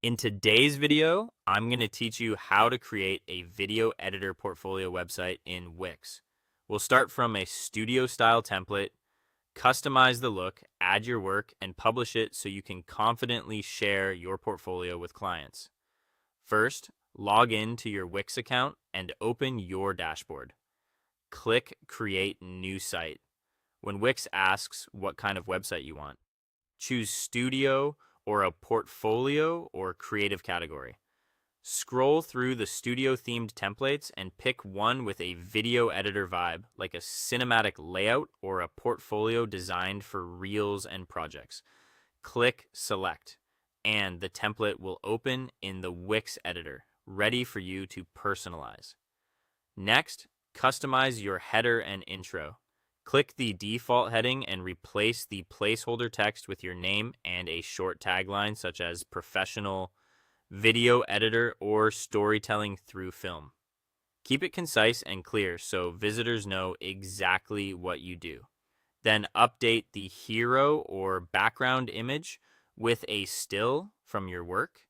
In today's video, I'm going to teach you how to create a video editor portfolio website in Wix. We'll start from a studio style template, customize the look, add your work, and publish it so you can confidently share your portfolio with clients. First, log in to your Wix account and open your dashboard. Click Create New Site. When Wix asks what kind of website you want, choose Studio or a portfolio or creative category. Scroll through the studio themed templates and pick one with a video editor vibe, like a cinematic layout or a portfolio designed for reels and projects. Click Select, and the template will open in the Wix editor, ready for you to personalize. Next, customize your header and intro. Click the default heading and replace the placeholder text with your name and a short tagline such as professional, video editor, or storytelling through film. Keep it concise and clear so visitors know exactly what you do. Then update the hero or background image with a still from your work,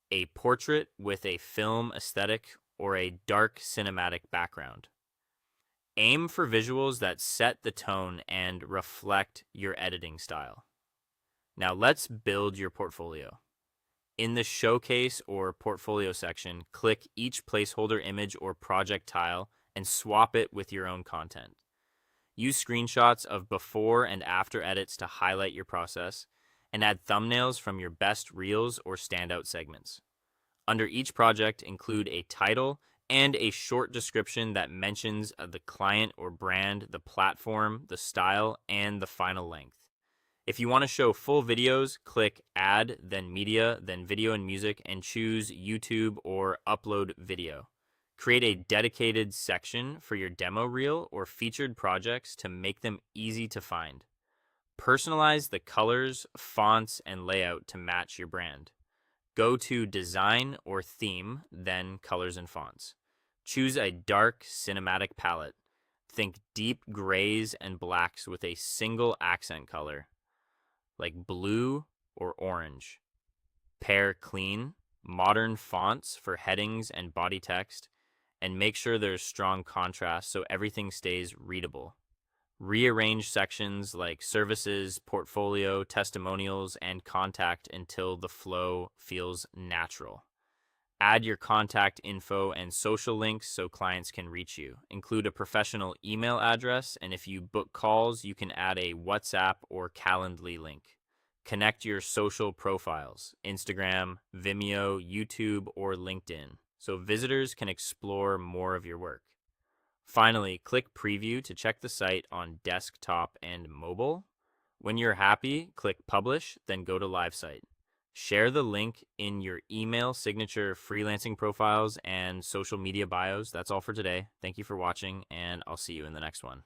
a portrait with a film aesthetic, or a dark cinematic background. Aim for visuals that set the tone and reflect your editing style. Now let's build your portfolio. In the Showcase or Portfolio section, click each placeholder image or project tile and swap it with your own content. Use screenshots of before and after edits to highlight your process, and add thumbnails from your best reels or standout segments. Under each project, include a title and a short description that mentions the client or brand, the platform, the style, and the final length. If you want to show full videos, click Add, then Media, then Video and Music, and choose YouTube or Upload Video. Create a dedicated section for your demo reel or featured projects to make them easy to find. Personalize the colors, fonts, and layout to match your brand. Go to Design or Theme, then Colors and Fonts. Choose a dark cinematic palette. Think deep grays and blacks with a single accent color, like blue or orange. Pair clean, modern fonts for headings and body text, and make sure there's strong contrast so everything stays readable. Rearrange sections like services, portfolio, testimonials, and contact until the flow feels natural. Add your contact info and social links so clients can reach you. Include a professional email address, and if you book calls, you can add a WhatsApp or Calendly link. Connect your social profiles, Instagram, Vimeo, YouTube, or LinkedIn, so visitors can explore more of your work. Finally, click Preview to check the site on desktop and mobile. When you're happy, click Publish, then go to Live Site. Share the link in your email signature, freelancing profiles, and social media bios. That's all for today. Thank you for watching, and I'll see you in the next one.